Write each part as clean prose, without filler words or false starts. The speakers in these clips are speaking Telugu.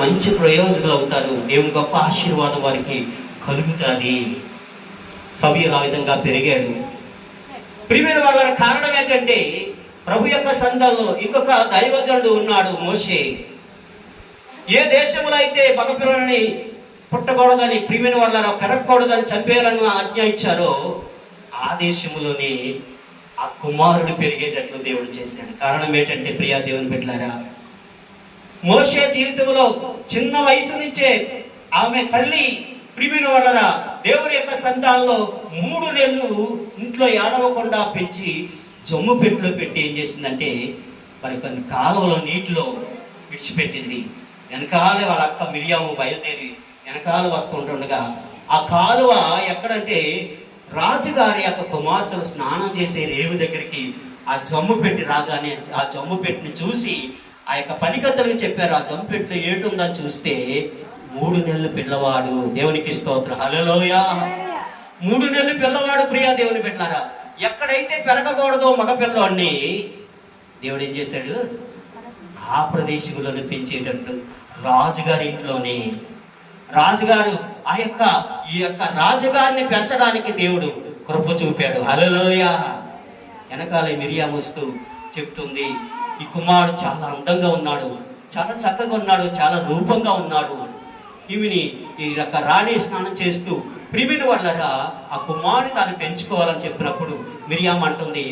మంచి ప్రయోజకులు అవుతారు. దేవుని గొప్ప ఆశీర్వాదం వారికి కలుగుతుంది. సమూయేలు ఆ విధంగా పెరిగాడు. ప్రియమైన వాళ్ళ కారణం ఏంటంటే ప్రభు యొక్క సంఘంలో ఇంకొక దైవజనుడు ఉన్నాడు, మోషే. ఏ దేశంలో అయితే మగపిల్లలని పుట్టకూడదని, ప్రియమైన వాళ్ళ పెరగకూడదని, చంపేయాలని ఆజ్ఞ ఇచ్చారో ఆ దేశంలోనే ఆ కుమారుడు పెరిగేటట్లు దేవుడు చేశాడు. కారణం ఏంటంటే ప్రియా దేవుని బిడ్డలారా, మోషే జీవితంలో చిన్న వయసు నుంచే ఆమె తల్లి ప్రియమైన వాళ్ళరా దేవుని యొక్క సంతానంలో 3 నెలలు ఇంట్లో ఏడవకుండా పెంచి జమ్ము పెట్టిలో పెట్టి ఏం చేసిందంటే మరి కొన్ని కాలువలో నీటిలో విడిచిపెట్టింది. వెనకాలే వాళ్ళ అక్క మిరియాము బయలుదేరి వెనకాల వస్తుంటుండగా ఆ కాలువ ఎక్కడంటే రాజుగారి యొక్క కుమార్తెలు స్నానం చేసే రేవు దగ్గరికి ఆ జమ్ము పెట్టి రాగానే ఆ జమ్ము పెట్టిని చూసి ఆ యొక్క పనికత్తలకు చెప్పారు, ఆ జమ్ము పెట్టిలో ఏటుందని చూస్తే 3 నెలల పిల్లవాడు. దేవునికి స్తోత్రం, హల్లెలూయా. 3 నెలల పిల్లవాడు. ప్రియా దేవుని బిడ్డలారా, ఎక్కడైతే పెరగకూడదో మగపిల్లోని దేవుడు ఏం చేశాడు, ఆ ప్రదేశంలోనే పెంచేటట్టు రాజుగారి ఇంట్లోనే రాజుగారు ఈ యొక్క రాజుగారిని పెంచడానికి దేవుడు కృప చూపాడు. హల్లెలూయా. వెనకాల మిరియాము వస్తూ చెప్తుంది, ఈ కుమారుడు చాలా అందంగా ఉన్నాడు, చాలా చక్కగా ఉన్నాడు, చాలా రూపంగా ఉన్నాడు. ఈమెని ఈ యొక్క రాణి స్నానం చేస్తూ ప్రియమైన వాళ్ళరా ఆ కుమారుని తాను పెంచుకోవాలని చెప్పినప్పుడు మిరియాము అంటుంది,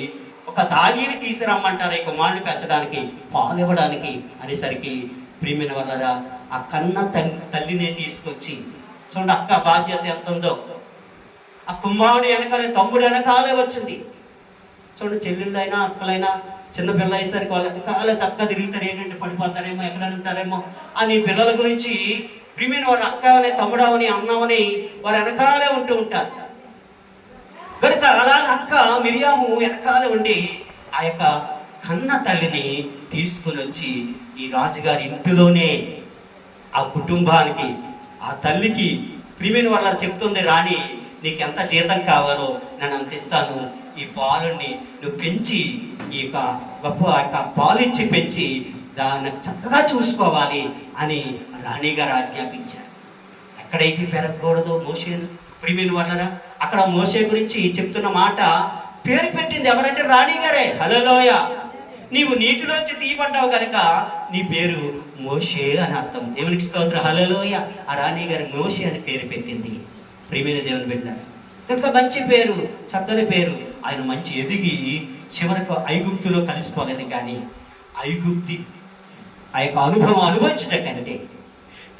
ఒక తాగిని తీసుకురమ్మంటారు ఈ కుమారుని పెంచడానికి, పాలు ఇవ్వడానికి అనేసరికి ప్రియమైన వాళ్ళరా ఆ కన్న తల్లినే తీసుకొచ్చి, చూడండి అక్క బాధ్యత ఎంత ఉందో, ఆ కుమారుడు వెనకాలే తమ్ముడు వెనకాలే వచ్చింది. చూడండి చెల్లెళ్ళైనా అక్కలైనా చిన్నపిల్ల అయ్యేసరికి వాళ్ళ వెనకాలే చక్కగా తిరుగుతారు, ఏంటంటే పడిపోతారేమో ఎక్కడ ఉంటారేమో అని పిల్లల గురించి ప్రియమైన వారు అక్కవని తమ్ముడవని అన్నవని వారు వెనకాలే ఉంటూ ఉంటారు కనుక అలా అక్క మిరియాము వెనకాలే ఉండి ఆ యొక్క కన్న తల్లిని తీసుకుని వచ్చి ఈ రాజుగారి ఇంటిలోనే ఆ కుటుంబానికి ఆ తల్లికి ప్రియమైన వాళ్ళ చెప్తుంది, రాణి నీకు ఎంత జీతం కావాలో నేను అంత ఇస్తాను, ఈ పాలుని నువ్వు పెంచి ఈ యొక్క గొప్ప యొక్క పాలిచ్చి పెంచి దాన్ని చక్కగా చూసుకోవాలి అని రాణిగారు ఆజ్ఞాపించారు. ఎక్కడైతే పెరగకూడదో మోషేను ప్రియమైన వాళ్ళరా అక్కడ మోషే గురించి చెప్తున్న మాట పేరు పెట్టింది ఎవరంటే రాణిగారే. హల్లెలూయా. నీవు నీటిలోంచి తీయబడ్డావు కనుక నీ పేరు మోషే అని అర్థం. దేవునికి స్తోత్రం, హల్లెలూయా. ఆ రాణి గారి మోషే అని పేరు పెట్టింది. ప్రియమైన దేవుని బిడ్డ కనుక మంచి పేరు, చక్కని పేరు. ఆయన మంచి ఎదిగి చివరకు ఐగుప్తులో కలిసిపోలేదు. కానీ ఐగుప్తి ఆ యొక్క అనుభవం అనుభవించడం కంటే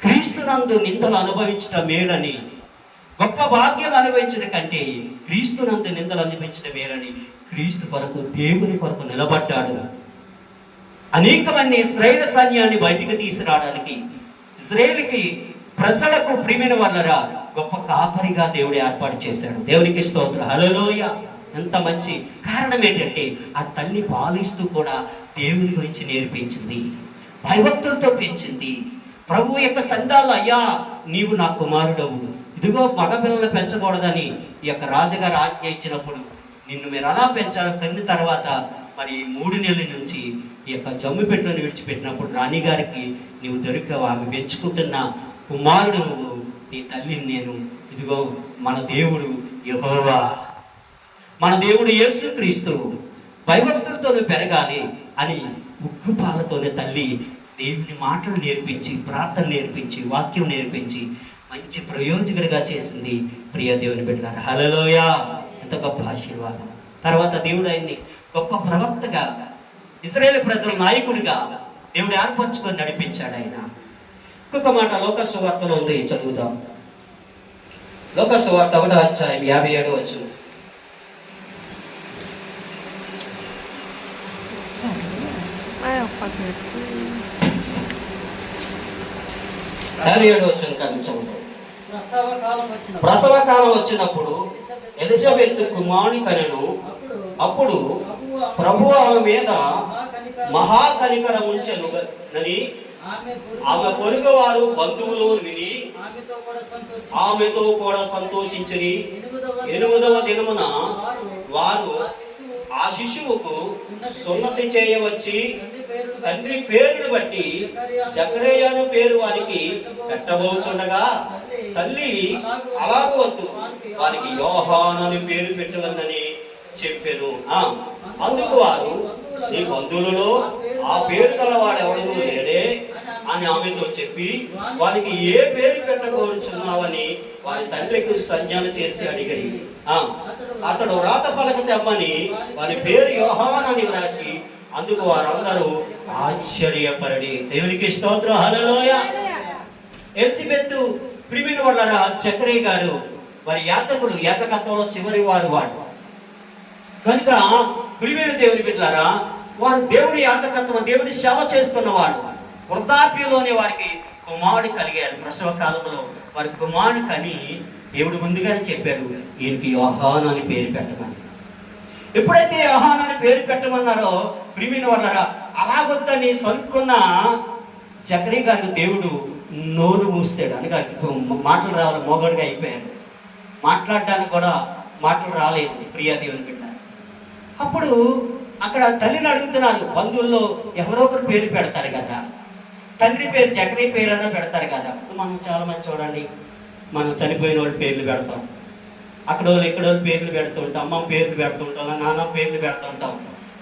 క్రీస్తునందు నిందలు అనుభవించడం మేలని, గొప్ప భాగ్యం అనుభవించడం కంటే క్రీస్తునందు నిందలు అనుభవించడం మేలని క్రీస్తు కొరకు దేవుని కొరకు నిలబడ్డాడు. అనేక మంది ఇశ్రాయేలు సైన్యాన్ని బయటికి తీసుకురావడానికి ఇశ్రాయేలుకి ప్రజలకు ప్రియమైన వాళ్ళరా గొప్ప కాపరిగా దేవుడు ఏర్పాటు చేశాడు. దేవునికి స్తోత్రం, హల్లెలూయా. ఎంత మంచి కారణం ఏంటంటే ఆ తల్లి పాలిస్తూ కూడా దేవుని గురించి నేర్పించింది, భయభక్తులతో పెంచింది. ప్రభు యొక్క సంఘాల్లో అయ్యా నీవు నా కుమారుడవు, ఇదిగో మగపిల్లలు పెంచకూడదని ఈ యొక్క రాజుగారు ఆజ్ఞ ఇచ్చినప్పుడు నిన్ను మీరు అలా పెంచాలో కన్న తర్వాత మరి 3 నెలల నుంచి ఈ యొక్క జమ్ము పెట్టెలను విడిచిపెట్టినప్పుడు రాణిగారికి నీవు దొరికావు, ఆమె పెంచుకుంటున్న కుమారుడు నీ తల్లిని నేను, ఇదిగో మన దేవుడు యెహోవా, మన దేవుడు యేసుక్రీస్తు, భయభక్తులతో పెరగాలి అని ఉక్కుపాలతోనే తల్లి దేవుని మాటలు నేర్పించి, ప్రార్థన నేర్పించి, వాక్యం నేర్పించి మంచి ప్రయోజకుడిగా చేసింది. ప్రియ దేవుని బిడ్డలారా, హల్లెలూయా. ఎంత గొప్ప ఆశీర్వాదం. తర్వాత దేవుడు ఆయన్ని గొప్ప ప్రవక్తగా, ఇశ్రాయేలు ప్రజల నాయకుడిగా దేవుడు ఏర్పరచుకొని నడిపించాడు ఆయన. ఇంకొక మాట లోకా సువార్తలో ఉంది, చదువుదాం. లోకా సువార్త 1వ అధ్యాయం 57వ వచనం. ప్రసవ కాలం వచ్చినప్పుడు ఎలిజబెత్ కుమారుని కనెను. అప్పుడు ప్రభువు ఆమె మీద మహాకనికరం ఉంచెనునని ఆమె పొరుగు వారు బంధువులు విని ఆమెతో కూడా సంతోషించని 8వ దినమున వారు ఆ శిశువుకు సున్నతి చేయవచ్చి తండ్రి పేరును బట్టి జకరియను పేరు వారికి పెట్టబోచుండగా తల్లి అలాగ వద్దు, వారికి యోహాను అని పేరు పెట్టవద్దని చెప్పెను. అందుకు వారు, నీ బంధువులలో ఆ పేరు గలవాడెవడూ లేడే అని ఆమెతో చెప్పి వారికి ఏ పేరు పెట్టకూర్చున్నావని వారి తండ్రికి సంజ్ఞాన చేసి అడిగిరి. అతడు వ్రాత పలక తెమ్మని వారి పేరు యోహాను అని వ్రాసి, అందుకు వారందరూ ఆశ్చర్యపరడి. దేవునికి స్తోత్రం, హల్లెలూయా. ఎలిజబెత్ ప్రిమిన వాళ్ళ జకరియా గారు వారి యాచకత్వంలో చివరి వాడు కనుక ప్రిమిన దేవుని బిడ్డలారా, వారు దేవుని యాచకత్వం, దేవుని సేవ చేస్తున్నవాడు. వృద్ధాప్యంలోనే వారికి కుమారుడు కలిగారు. ప్రసవ కాలంలో వారి కుమారుడు కని దేవుడు ముందుగానే చెప్పాడు, ఈయనకి యోహాను అని పేరు పెట్టమని. ఎప్పుడైతే యోహాను అని పేరు పెట్టమన్నారో ప్రిమిన వాళ్ళరా, అలాగొద్దని సనుక్కున్న జకరియా గారికి దేవుడు నోరు మూసాడు. అనగా మాటలు రావాలి, మోగడుగా అయిపోయాడు. మాట్లాడడానికి కూడా మాటలు రాలేదు ప్రియా దేవుని బిడ్డ. అప్పుడు అక్కడ తల్లిని అడుగుతున్నారు, బంధువుల్లో ఎవరో ఒకరు పేరు పెడతారు కదా, తండ్రి పేరు జకరియా పేరు అన్నా పెడతారు కదా. మనం చాలా మంది చూడండి, మనం చనిపోయిన వాళ్ళ పేర్లు పెడతాం, అక్కడ వాళ్ళు ఇక్కడ వాళ్ళు పేర్లు పెడుతుంటాం, అమ్మ పేర్లు పెడుతుంటాం, నాన్న పేర్లు పెడుతుంటాం,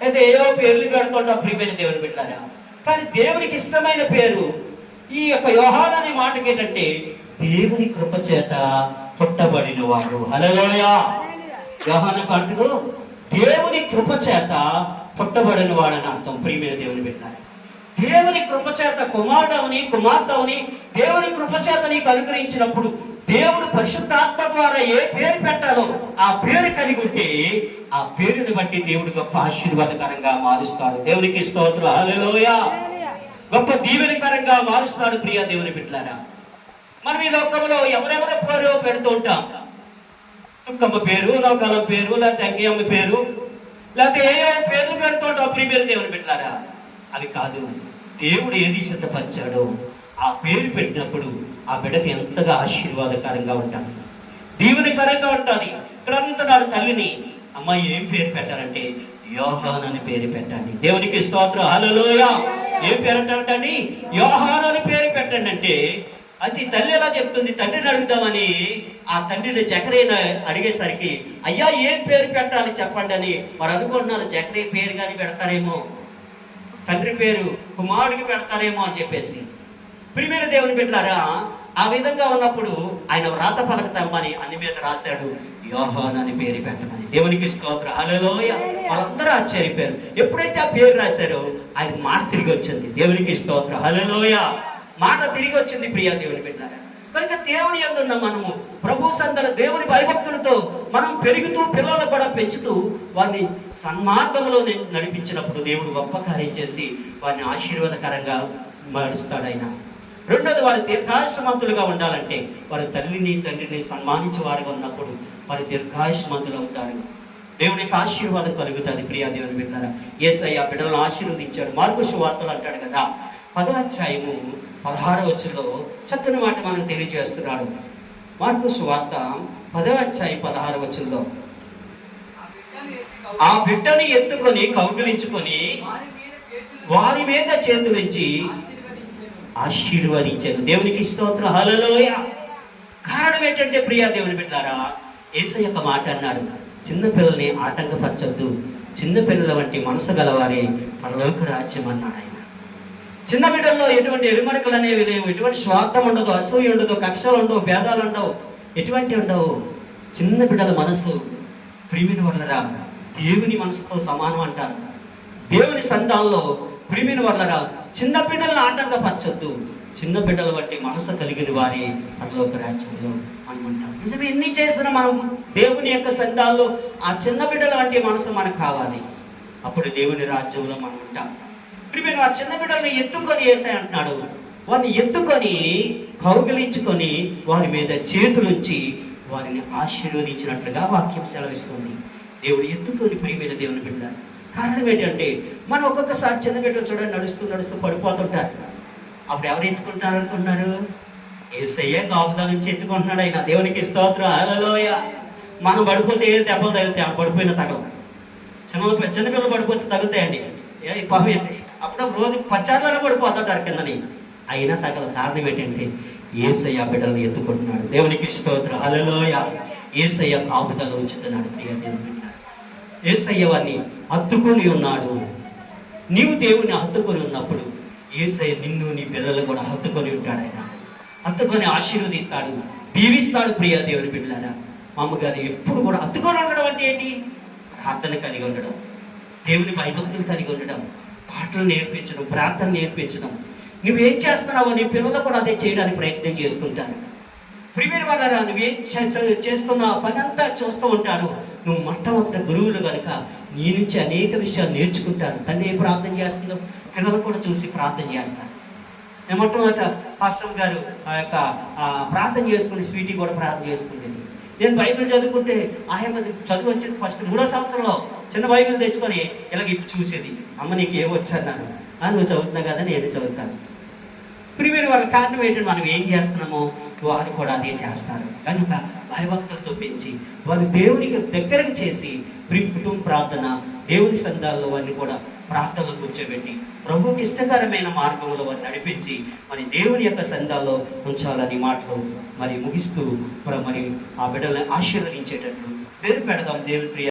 అయితే ఏవో పేర్లు పెడుతుంటాం ప్రియమైన దేవుని బిడ్డలారా. కానీ దేవునికి ఇష్టమైన పేరు ఈ యొక్క యోహాను అనే మాటకి ఏంటంటే దేవుని కృప చేత పుట్టబడిన వాడు. హల్లెలూయా. యోహాను అంటూ దేవుని కృప చేత పుట్టబడిన వాడని అర్థం ప్రియమైన దేవుని బిడ్డలారా. దేవుని కృప చేత కుమారుడవని కుమార్తెవని దేవుని కృప చేత నీకు అనుగ్రహించినప్పుడు దేవుడు పరిశుద్ధాత్మ ద్వారా ఏ పేరు పెట్టాలో ఆ పేరు కలిగి ఉంటే ఆ పేరుని బట్టి దేవుడు గొప్ప ఆశీర్వాదకరంగా మారుస్తాడు. దేవునికి స్తోత్రం, హల్లెలూయా. గొప్ప దీవెనకరంగా మారుస్తాడు ప్రియా దేవుని బిడ్డలారా. మనం ఈ లోకంలో ఎవరెవరి పేరు పెడుతూ ఉంటాం. తుక్కమ్మ పేరు, నౌకాలం పేరు, లేకపోతే అంకియమ్మ పేరు, లేకపోతే ఏ పేర్లు పెడుతుంటాం ప్రియమైన దేవుని బిడ్డలారా. అవి కాదు, దేవుడు ఏది సిద్ధపరిచాడో ఆ పేరు పెట్టినప్పుడు ఆ బిడ్డకి ఎంతగా ఆశీర్వాదకరంగా ఉంటుంది, దీవెనకరంగా ఉంటుంది. ఇక్కడ అంటున్నాడు తల్లిని, అమ్మ ఏం పేరు పెట్టారంటే యోహాను అని పేరు పెట్టండి. దేవునికి స్తోత్రం, హల్లెలూయా. ఏం పేరు అంటారంటండి? యోహాను అని పేరు పెట్టండి అంటే అది తల్లి ఎలా చెప్తుంది? తండ్రిని అడుగుదామని ఆ తండ్రిని జకరియను అడిగేసరికి, అయ్యా ఏం పేరు పెట్టాలి చెప్పండి అని వారు అనుకుంటున్నారు. జకరియా పేరు కానీ పెడతారేమో, తండ్రి పేరు కుమారుడికి పెడతారేమో అని చెప్పేసి. ప్రియమైన దేవుని బిడ్డలారా, ఆ విధంగా ఉన్నప్పుడు ఆయన వ్రాత పలక తెమ్మని అన్ని మీద రాశాడు, యోహాను అని పేరు పెట్టమని. దేవునికి స్తోత్రం, హల్లెలూయా. వాళ్ళందరూ ఆశ్చర్యపోయారు. ఎప్పుడైతే ఆ పేరు రాశారో ఆయన మాట తిరిగి వచ్చింది. దేవునికి స్తోత్రం, హల్లెలూయా. మాట తిరిగి వచ్చింది ప్రియా దేవుని బిడ్డలారా. కనుక దేవుని యందు మనము ప్రభు సందల దేవుని భయభక్తులతో మనం పెరుగుతూ పిల్లలను కూడా పెంచుతూ వారిని సన్మార్గంలో నడిపించినప్పుడు దేవుడు గొప్ప కార్యం చేసి వారిని ఆశీర్వాదకరంగా మారుస్తాడు ఆయన. రెండోది, వారు దీర్ఘాయుష్మంతులుగా ఉండాలంటే వారి తల్లిని తండ్రిని సన్మానించే వారుగా ఉన్నప్పుడు వారు దీర్ఘాయుష్మంతులు అవుతారు. దేవునికి ఆశీర్వాదం కలుగుతుంది ప్రియా దేవుని బిడ్డలారా. యేసయ్య బిడ్డలను ఆశీర్వదించాడు. మార్కు సువార్తలు అంటాడు కదా, 10వ అధ్యాయము 16వ వచనంలో చక్కని మాట మనకు తెలియజేస్తున్నాడు. మార్కు సువార్త 10వ అధ్యాయం 16వ వచనంలో, ఆ బిడ్డని ఎత్తుకొని కౌగిలించుకొని వారి మీద చేతులుంచి ఆశీర్వదించాను. దేవునికి స్తోత్రం, హల్లెలూయా. కారణం ఏంటంటే ప్రియా దేవుని బిడ్డలారా, యేసయ్య యొక్క మాట అన్నాడు, చిన్నపిల్లల్ని ఆటంకపరచొద్దు, చిన్నపిల్లల వంటి మనసు గలవారే పరలోక రాజ్యం అన్నాడు ఆయన. చిన్న బిడ్డల్లో ఎటువంటి ఎరుమరకలు అనేవి లేవు, ఎటువంటి స్వార్థం ఉండదు, అసూయ ఉండదు, కక్షలు ఉండవు, భేదాలు ఉండవు, ఎటువంటి ఉండవు. చిన్న బిడ్డల మనసు ప్రియమైన వాళ్ళరా దేవుని మనసుతో సమానం అంటారు. దేవుని సంతానంలో ప్రియమైన వాళ్ళరా చిన్న బిడ్డలను ఆటంకపరచొద్దు, చిన్న బిడ్డల వంటి మనసు కలిగిన వారి పరలోక రాజ్యంలో అనుకుంటాం. నిజమే, ఎన్ని చేసినా మనం దేవుని యొక్క సంతానంలో ఆ చిన్న బిడ్డల వంటి మనసు మనకు కావాలి. అప్పుడు దేవుని రాజ్యంలో మనం ఉంటాం. ప్రియమైన వారి చిన్న బిడ్డలను ఎత్తుకొని యేసయ్య అంటున్నాడు, వారిని ఎత్తుకొని కౌగిలించుకొని వారి మీద చేతులుంచి వారిని ఆశీర్వదించినట్లుగా వాక్యం సెలవిస్తుంది. దేవుడు ఎత్తుకొని ప్రియమైన దేవుని బిడ్డ. కారణం ఏంటంటే మనం ఒక్కొక్కసారి చిన్న బిడ్డలు చూడండి, నడుస్తూ పడిపోతుంటారు. అప్పుడు ఎవరు ఎత్తుకుంటారు అనుకున్నారు? యేసయ్య కాపుదల నుంచి ఎత్తుకుంటున్నాడు ఆయన. దేవునికి స్తోత్రం, హల్లెలూయా. మనం పడిపోతే ఏ దెబ్బలు తగిలితే పడిపోయిన తగల. చిన్నపిల్లలు పడిపోతే తగులుతాయండి. పాపం ఏంటి అప్పుడు రోజు పచ్చారులోనే పడిపోతుంటారు కిందని, అయినా తగల కారణం ఏంటంటే యేసయ్య బిడ్డలను ఎత్తుకుంటున్నాడు. దేవునికి స్తోత్రం, హల్లెలూయా. యేసయ్య కాపుదల ఉంచుతున్నాడు. ప్రియ దేవుని బిడ్డలారా, యేసయ్య వారిని హత్తుకొని ఉన్నాడు. నీవు దేవుని హత్తుకొని ఉన్నప్పుడు యేసయ్య నిన్ను నీ పిల్లలు కూడా హత్తుకొని ఉంటాడు. ఆయన హత్తుకొని ఆశీర్వదిస్తాడు, దీవిస్తాడు. ప్రియ దేవుని బిడ్డలారా, మా అమ్మగారు ఎప్పుడు కూడా హత్తుకొని ఉండడం అంటే ఏంటి? ప్రార్థన కలిగి ఉండడం, దేవుని భయభక్తులు కలిగి ఉండడం, పాటలు నేర్పించడం, ప్రార్థన నేర్పించడం. నువ్వేం చేస్తున్నావో నీ పిల్లలు కూడా అదే చేయడానికి ప్రయత్నం చేస్తుంటారు. ప్రియమైన వాళ్ళరా, నువ్వేం చేస్తున్న పని అంతా చూస్తూ ఉంటారు. నువ్వు మొట్టమొదట గురువులు కనుక నీ నుంచి అనేక విషయాలు నేర్చుకుంటారు. తల్లి ఏం ప్రార్థన చేస్తుందో పిల్లలు కూడా చూసి ప్రార్థన చేస్తారు. నేను మొట్టమొదట పాస్టర్ గారు ఆ యొక్క ప్రార్థన చేసుకుని స్వీటీ కూడా ప్రార్థన చేసుకునేది. నేను బైబిల్ చదువుకుంటే ఆయన చదువు వచ్చేది ఫస్ట్ 3వ సంవత్సరంలో చిన్న బైబిల్ తెచ్చుకొని ఇలాగ ఇప్పుడు చూసేది. అమ్మ నీకు ఏమొచ్చు అన్నాను. నువ్వు చదువుతున్నావు కదా, నేను చదువుతాను. ప్రియమైన వాళ్ళ కారణం ఏంటంటే మనం ఏం చేస్తున్నామో వారు కూడా అదే చేస్తారు. కనుక భయభక్తులతో పెంచి వారు దేవునికి దగ్గరకు చేసి కుటుంబ ప్రార్థన, దేవుని సంఘాల్లో వారిని కూడా ప్రార్థనలు కూర్చోబెట్టి ప్రభువుకి ఇష్టకరమైన మార్గంలో వారిని నడిపించి మరి దేవుని యొక్క సంఘాల్లో ఉంచాలని మాటలు మరి ముగిస్తూ మరి ఆ బిడ్డలను ఆశీర్వదించేటట్లు పేరు పెడదాం. దేవుని ప్రియ